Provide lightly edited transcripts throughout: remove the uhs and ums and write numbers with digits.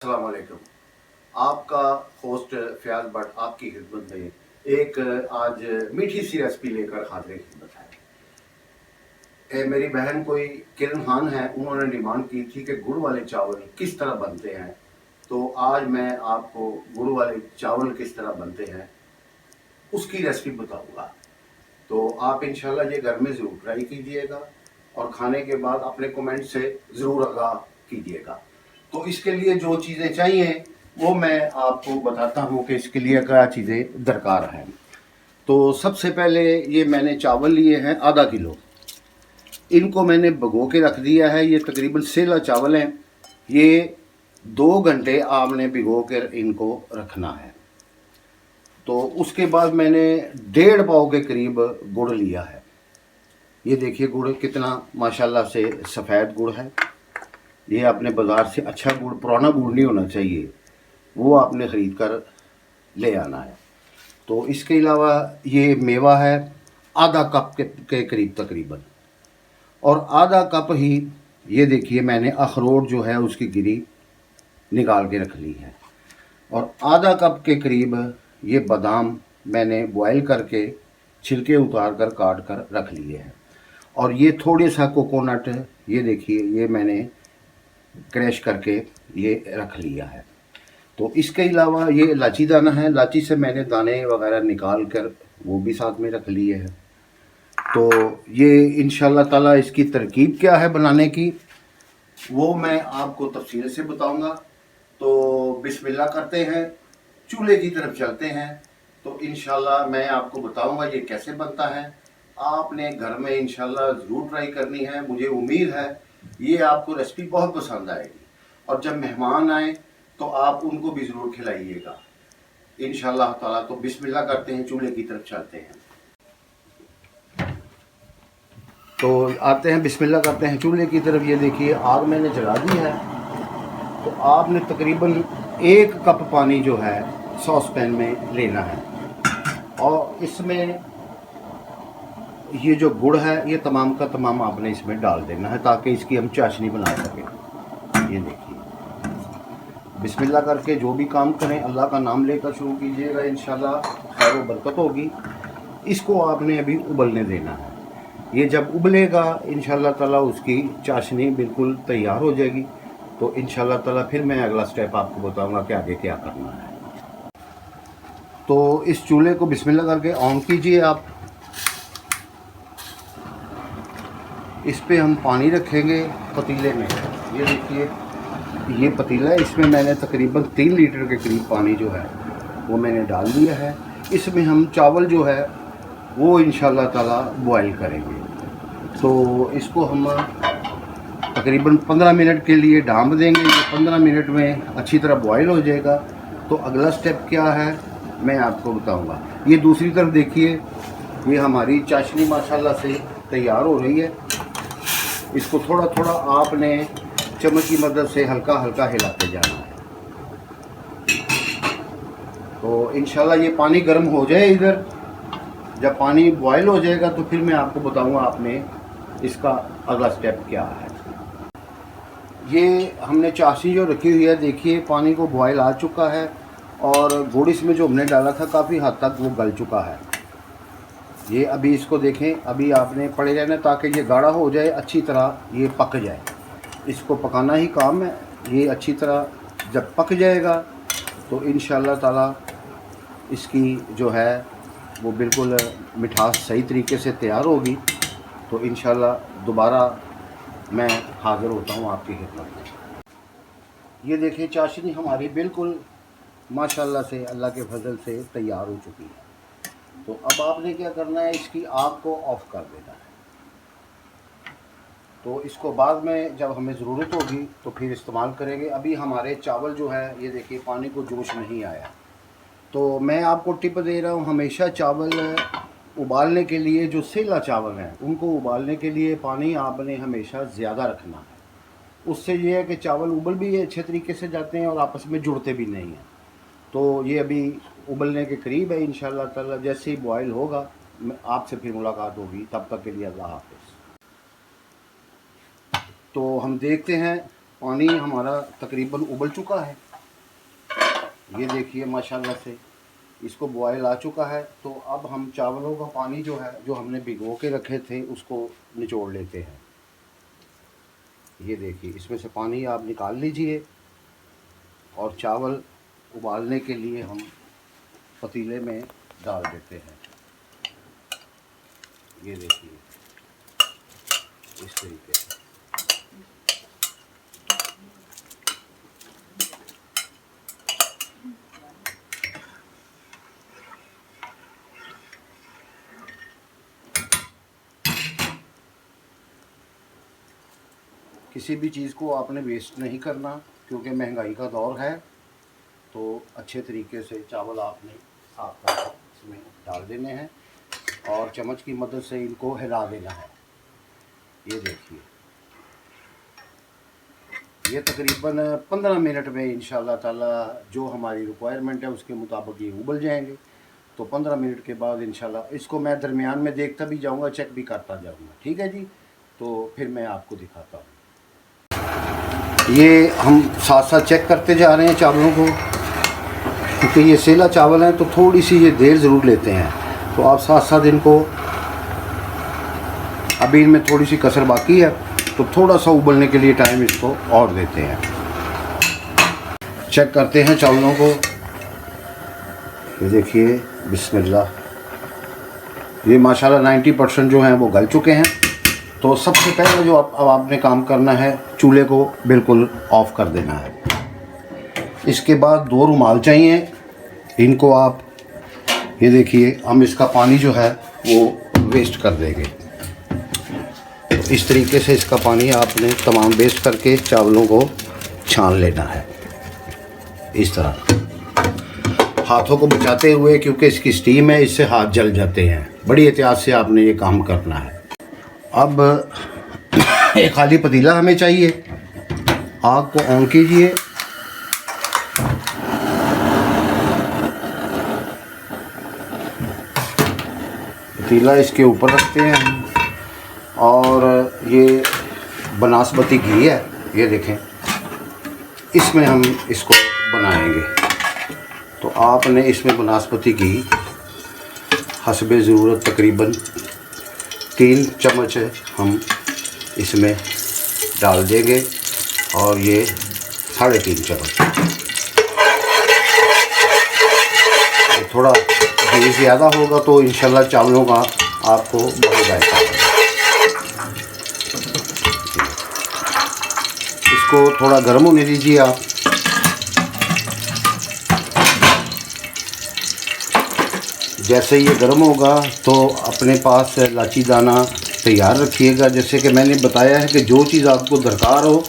अस्सलाम वालेकुम। आपका होस्ट फ़याज़ भट्ट आपकी खिदमत में एक आज मीठी सी रेसिपी लेकर हाज़िर खिदमत है। मेरी बहन कोई किरण खान है, उन्होंने डिमांड की थी कि गुड़ वाले चावल किस तरह बनते हैं, तो आज मैं आपको गुड़ वाले चावल किस तरह बनते हैं उसकी रेसिपी बताऊंगा। तो आप इंशाल्लाह ये घर में ज़रूर ट्राई कीजिएगा और खाने के बाद अपने कमेंट से ज़रूर आगाह कीजिएगा। तो इसके लिए जो चीज़ें चाहिए वो मैं आपको बताता हूँ कि इसके लिए क्या चीज़ें दरकार हैं। तो सबसे पहले ये मैंने चावल लिए हैं आधा किलो, इनको मैंने भिगो के रख दिया है। ये तकरीबन सेला चावल हैं, ये 2 घंटे आपने भिगो कर इनको रखना है। तो उसके बाद मैंने 1.5 पाव के करीब गुड़ लिया है। ये देखिए गुड़ कितना माशाल्लाह से सफ़ेद गुड़ है। ये आपने बाज़ार से अच्छा गुड़, पुराना गुड़ नहीं होना चाहिए, वो आपने ख़रीद कर ले आना है। तो इसके अलावा ये मेवा है आधा कप के करीब तकरीबन, और आधा कप ही ये देखिए मैंने अखरोट जो है उसकी गिरी निकाल के रख ली है, और आधा कप के करीब ये बादाम मैंने बॉयल करके छिलके उतार कर काट कर रख लिए हैं, और ये थोड़े सा कोकोनट ये देखिए ये मैंने क्रैश करके ये रख लिया है। तो इसके अलावा ये इलायची दाना है, इलायची से मैंने दाने वगैरह निकाल कर वो भी साथ में रख लिए हैं। तो ये इंशाल्लाह ताला इसकी तरकीब क्या है बनाने की वो मैं आपको तफसील से बताऊंगा। तो बिस्मिल्लाह करते हैं, चूल्हे की तरफ चलते हैं। तो इंशाल्लाह मैं आपको बताऊंगा ये कैसे बनता है। आपने घर में इंशाल्लाह ज़रूर ट्राई करनी है। मुझे उम्मीद है ये आपको रेसिपी बहुत पसंद आएगी, और जब मेहमान आए तो आप उनको भी ज़रूर खिलाइएगा इंशाल्लाह ताला। तो बिस्मिल्लाह करते हैं, चूल्हे की तरफ चलते हैं। तो आते हैं, बिस्मिल्लाह करते हैं चूल्हे की तरफ। ये देखिए आग मैंने जला दी है। तो आपने तकरीबन 1 कप पानी जो है सॉस पैन में लेना है, और इसमें ये जो गुड़ है ये तमाम का तमाम आपने इसमें डाल देना है ताकि इसकी हम चाशनी बना सकें। ये देखिए बिस्मिल्लाह करके जो भी काम करें अल्लाह का नाम लेकर शुरू कीजिएगा, इंशाल्लाह खैर व बरकत होगी। इसको आपने अभी उबलने देना है। ये जब उबलेगा इंशाल्लाह ताला उसकी चाशनी बिल्कुल तैयार हो जाएगी। तो इंशाल्लाह ताला फिर मैं अगला स्टेप आपको बताऊंगा कि आगे क्या करना है। तो इस चूल्हे को बिस्मिल्लाह करके ऑन कीजिए आप। इस पे हम पानी रखेंगे पतीले में। ये देखिए ये पतीला है, इसमें मैंने तकरीबन 3 लीटर के करीब पानी जो है वो मैंने डाल दिया है। इसमें हम चावल जो है वो इंशाल्लाह ताला बॉयल करेंगे। तो इसको हम तकरीबन 15 मिनट के लिए ढाँप देंगे। ये 15 मिनट में अच्छी तरह बॉयल हो जाएगा। तो अगला स्टेप क्या है मैं आपको बताऊंगा। ये दूसरी तरफ देखिए ये हमारी चाशनी माशाल्लाह से तैयार हो रही है। इसको थोड़ा थोड़ा आपने चम्मच की मदद से हल्का हल्का हिलाते जाना है। तो इंशाल्लाह ये पानी गर्म हो जाए इधर, जब पानी बॉयल हो जाएगा तो फिर मैं आपको बताऊंगा आपने इसका अगला स्टेप क्या है। ये हमने चाशनी जो रखी हुई है देखिए पानी को बॉयल आ चुका है, और गुड़ इसमें जो हमने डाला था काफ़ी हद तक वो गल चुका है। ये अभी इसको देखें, अभी आपने पड़े रहना ताकि ये गाढ़ा हो जाए, अच्छी तरह ये पक जाए। इसको पकाना ही काम है। ये अच्छी तरह जब पक जाएगा तो इंशाल्लाह ताला इसकी जो है वो बिल्कुल मिठास सही तरीके से तैयार होगी। तो इंशाल्लाह दोबारा मैं हाज़िर होता हूँ आपकी खिदमत में। ये देखिए चाशनी हमारी बिल्कुल माशाल्लाह से अल्लाह के फजल से तैयार हो चुकी है। तो अब आपने क्या करना है, इसकी आग को ऑफ़ कर देना है। तो इसको बाद में जब हमें ज़रूरत होगी तो फिर इस्तेमाल करेंगे। अभी हमारे चावल जो है ये देखिए पानी को जोश नहीं आया। तो मैं आपको टिप दे रहा हूँ, हमेशा चावल उबालने के लिए जो सेला चावल हैं उनको उबालने के लिए पानी आपने हमेशा ज़्यादा रखना है। उससे ये है कि चावल उबल भी अच्छे तरीके से जाते हैं और आपस में जुड़ते भी नहीं हैं। तो ये अभी उबलने के करीब है। इंशाल्लाह ताला जैसे ही बॉयल होगा आपसे फिर मुलाकात होगी। तब तक के लिए अल्लाह हाफ़िज़। तो हम देखते हैं पानी हमारा तकरीबन उबल चुका है। ये देखिए माशाल्लाह से इसको बॉयल आ चुका है। तो अब हम चावलों का पानी जो है, जो हमने भिगो के रखे थे, उसको निचोड़ लेते हैं। ये देखिए इसमें से पानी आप निकाल लीजिए और चावल उबालने के लिए हम पतीले में डाल देते हैं। ये देखिए इस तरीके से। किसी भी चीज़ को आपने वेस्ट नहीं करना, क्योंकि महंगाई का दौर है। तो अच्छे तरीके से चावल आपने साफ कर इसमें डाल देने हैं और चम्मच की मदद से इनको हिला देना है। ये देखिए ये तकरीबन 15 मिनट में इंशाल्लाह ताला जो हमारी रिक्वायरमेंट है उसके मुताबिक ये उबल जाएंगे। तो 15 मिनट के बाद इंशाल्लाह इसको मैं दरमियान में देखता भी जाऊंगा, चेक भी करता जाऊंगा। ठीक है जी, तो फिर मैं आपको दिखाता हूँ। ये हम साथ साथ चेक करते जा रहे हैं चावलों को, क्योंकि ये सेला चावल हैं तो थोड़ी सी ये देर ज़रूर लेते हैं। तो आप साथ साथ इनको, अभी इनमें थोड़ी सी कसर बाकी है तो थोड़ा सा उबलने के लिए टाइम इसको और देते हैं। चेक करते हैं चावलों को। ये देखिए बिस्मिल्लाह, ये माशाल्लाह 90% जो हैं वो गल चुके हैं। तो सबसे पहले जो अब आपने काम करना है, चूल्हे को बिल्कुल ऑफ़ कर देना है। इसके बाद 2 रुमाल चाहिए, इनको आप ये देखिए हम इसका पानी जो है वो वेस्ट कर देंगे। तो इस तरीके से इसका पानी आपने तमाम वेस्ट करके चावलों को छान लेना है इस तरह, हाथों को बचाते हुए, क्योंकि इसकी स्टीम है, इससे हाथ जल जाते हैं। बड़ी एहतियात से आपने ये काम करना है। अब एक खाली पतीला हमें चाहिए, आग को ऑन कीजिए। पतीला इसके ऊपर रखते हैं और ये बनास्पति घी है, ये देखें, इसमें हम इसको बनाएंगे। तो आपने इसमें बनास्पति घी हस्बे ज़रूरत तकरीबन 3 चम्मच हम इसमें डाल देंगे और ये 3.5 चम्मच। थोड़ा घी ज़्यादा होगा तो इंशाल्लाह चावलों का आपको बहुत जायका है। इसको थोड़ा गर्म होने दीजिए आप। जैसे ये गर्म होगा तो अपने पास इलायची दाना तैयार रखिएगा। जैसे कि मैंने बताया है कि जो चीज़ आपको दरकार हो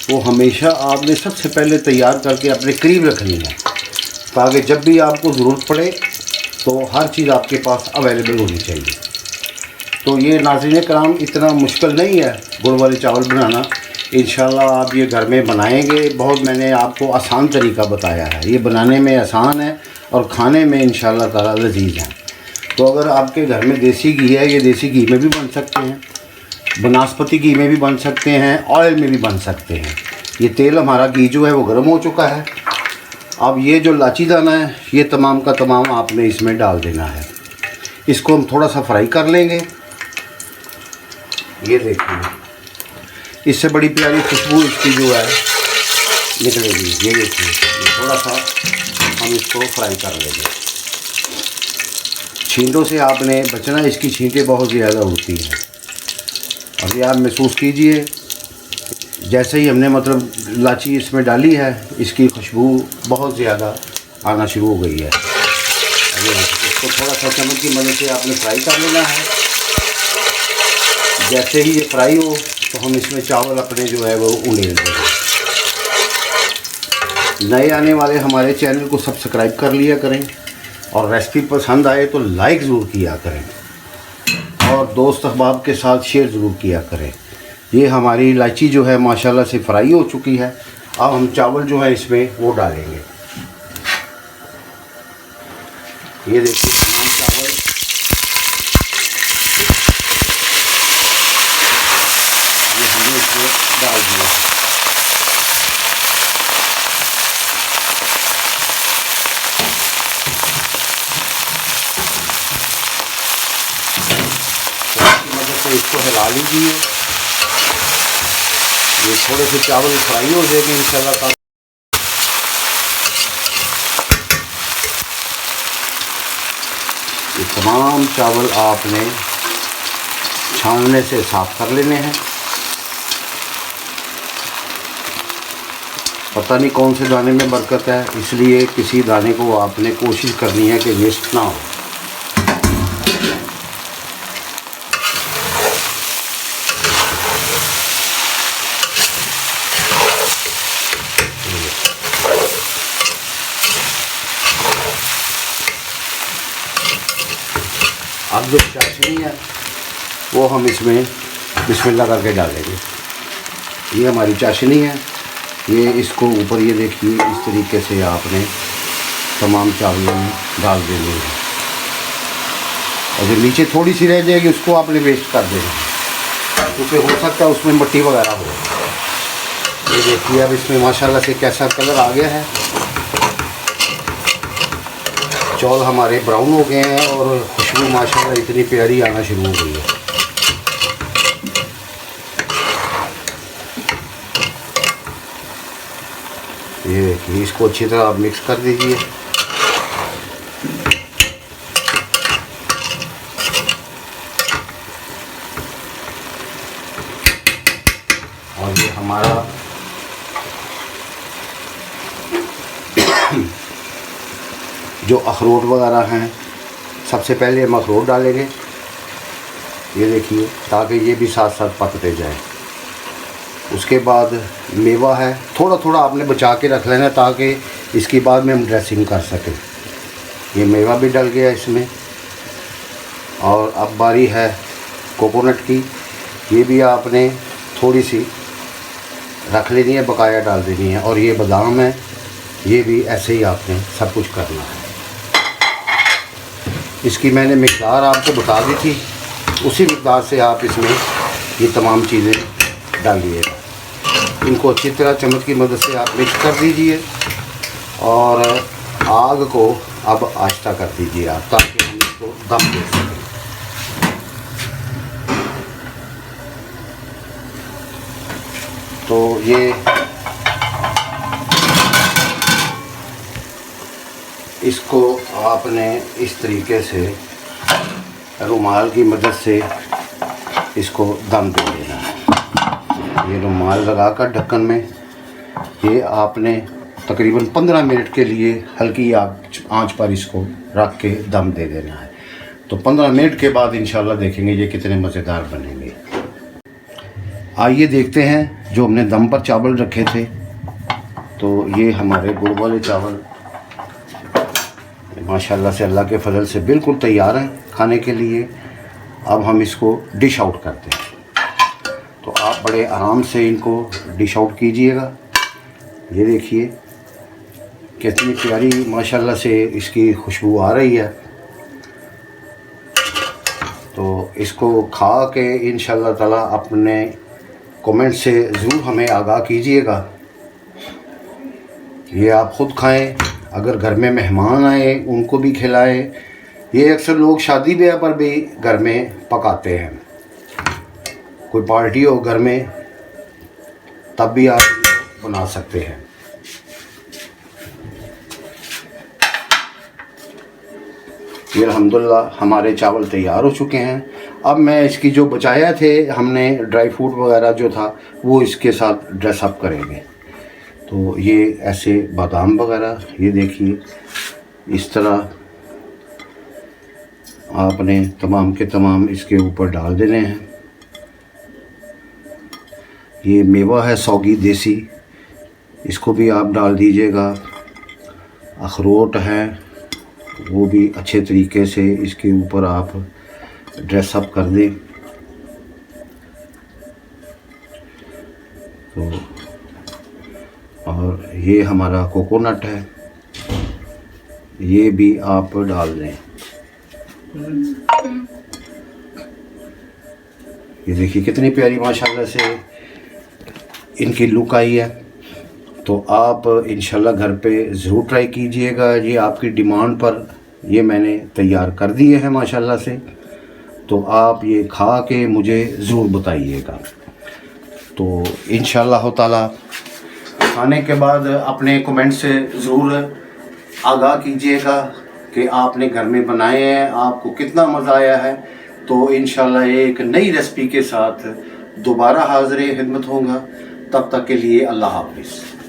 वो हमेशा आपने सबसे पहले तैयार करके अपने करीब रखनी है, ताकि जब भी आपको ज़रूरत पड़े तो हर चीज़ आपके पास अवेलेबल होनी चाहिए। तो ये नाज़रीन कराम इतना मुश्किल नहीं है गुड़ वाले चावल बनाना। इंशाल्लाह आप ये घर में बनाएंगे। बहुत मैंने आपको आसान तरीका बताया है, ये बनाने में आसान है और खाने में इंशाल्लाह ताला लजीज है। तो अगर आपके घर में देसी घी है, ये देसी घी में भी बन सकते हैं, बनास्पति घी में भी बन सकते हैं, ऑयल में भी बन सकते हैं। ये तेल हमारा घी जो है वो गर्म हो चुका है। अब ये जो इलायची दाना है ये तमाम का तमाम आपने इसमें डाल देना है। इसको हम थोड़ा सा फ्राई कर लेंगे। ये देखिए इससे बड़ी प्यारी खुशबू इसकी जो है निकलेगी। ये देखिए थोड़ा सा हम इसको फ्राई कर लेंगे। छींटों से आपने बचना, इसकी छींटें बहुत ज़्यादा होती हैं। अभी आप महसूस कीजिए, जैसे ही हमने मतलब इलायची इसमें डाली है इसकी खुशबू बहुत ज़्यादा आना शुरू हो गई है। इसको थोड़ा सा चम्मच की मदद से आपने फ्राई कर लेना है। जैसे ही ये फ्राई हो तो हम इसमें चावल अपने जो है वो उंडेल देंगे। नए आने वाले हमारे चैनल को सब्सक्राइब कर लिया करें और रेसिपी पसंद आए तो लाइक ज़रूर किया करें और दोस्त अहबाब के साथ शेयर ज़रूर किया करें। ये हमारी इलायची जो है माशाल्लाह से फ्राई हो चुकी है। अब हम चावल जो है इसमें वो डालेंगे। ये देखिए तमाम चावल ये हमने इसमें डाल दिया है। लीजिए। ये थोड़े से चावल फ्राई हो जाएंगे इंशाल्लाह। ये तमाम चावल आपने छानने से साफ़ कर लेने हैं। पता नहीं कौन से दाने में बरकत है, इसलिए किसी दाने को आपने कोशिश करनी है कि वेस्ट ना हो। अब जो चाशनी है वो हम इसमें बिस्मिल्लाह करके डालेंगे। ये हमारी चाशनी है। ये इसको ऊपर ये देखिए इस तरीके से आपने तमाम चावलों में डाल देनी है, और जो नीचे थोड़ी सी रह जाएगी उसको आपने वेस्ट कर देना है, क्योंकि हो सकता है उसमें मिट्टी वगैरह हो। ये देखिए अब इसमें माशाल्लाह से कैसा कलर आ गया है। चौल हमारे ब्राउन हो गए हैं और खुशबू माशाल्लाह इतनी प्यारी आना शुरू हो गई है। ये देखिए इसको अच्छी तरह आप मिक्स कर दीजिए। और ये हमारा जो अखरोट वगैरह हैं, सबसे पहले हम अखरोट डालेंगे। ये देखिए ताकि ये भी साथ साथ पकते जाए। उसके बाद मेवा है, थोड़ा थोड़ा आपने बचा के रख लेना ताकि इसके बाद में हम ड्रेसिंग कर सकें। ये मेवा भी डल गया इसमें। और अब बारी है कोकोनट की। ये भी आपने थोड़ी सी रख लेनी है, बकाया डाल देनी है। और ये बादाम है, ये भी ऐसे ही आपने सब कुछ करना है। इसकी मैंने मिक़दार आपको बता दी थी, उसी मिक़दार से आप इसमें ये तमाम चीज़ें डालिएगा। इनको अच्छी तरह चम्मच की मदद से आप मिक्स कर दीजिए और आग को अब आहिस्ता कर दीजिए आप, ताकि हम इसको दम दे सकें। तो ये इसको आपने इस तरीके से रुमाल की मदद से इसको दम दे देना है। ये रुमाल लगाकर ढक्कन में ये आपने तकरीबन 15 मिनट के लिए हल्की आंच पर इसको रख के दम दे देना है। तो 15 मिनट के बाद इंशाल्लाह देखेंगे ये कितने मज़ेदार बनेंगे। आइए देखते हैं जो हमने दम पर चावल रखे थे। तो ये हमारे गुड़ वाले चावल माशाल्लाह से अल्लाह के फजल से बिल्कुल तैयार हैं खाने के लिए। अब हम इसको डिश आउट करते हैं। तो आप बड़े आराम से इनको डिश आउट कीजिएगा। ये देखिए कितनी प्यारी माशाल्लाह से इसकी खुशबू आ रही है। तो इसको खा के इंशाल्लाह ताला अपने कमेंट से ज़रूर हमें आगाह कीजिएगा। ये आप ख़ुद खाएं, अगर घर में मेहमान आए उनको भी खिलाएं। ये अक्सर लोग शादी ब्याह पर भी घर में पकाते हैं। कोई पार्टी हो घर में तब भी आप इनको बना सकते हैं। ये अल्हम्दुलिल्लाह हमारे चावल तैयार हो चुके हैं। अब मैं इसकी जो बचाया थे हमने ड्राई फ्रूट वगैरह जो था वो इसके साथ ड्रेस अप करेंगे। तो ये ऐसे बादाम वगैरह ये देखिए इस तरह आपने तमाम के तमाम इसके ऊपर डाल देने हैं। ये मेवा है सौगी देसी, इसको भी आप डाल दीजिएगा। अखरोट है वो भी अच्छे तरीके से इसके ऊपर आप ड्रेस अप कर दें। तो और ये हमारा कोकोनट है, ये भी आप डाल दें। ये देखिए कितनी प्यारी माशाल्लाह से इनकी लुक आई है। तो आप इंशाल्लाह घर पे ज़रूर ट्राई कीजिएगा। ये आपकी डिमांड पर ये मैंने तैयार कर दिए हैं माशाल्लाह से। तो तो आप ये खा के मुझे ज़रूर बताइएगा। तो इंशाअल्लाह ताला खाने के बाद अपने कमेंट से ज़रूर आगाह कीजिएगा कि आपने घर में बनाए हैं, आपको कितना मज़ा आया है। तो इंशाअल्लाह एक नई रेसिपी के साथ दोबारा हाज़िर खिदमत होगा। तब तक के लिए अल्लाह हाफ़िज़।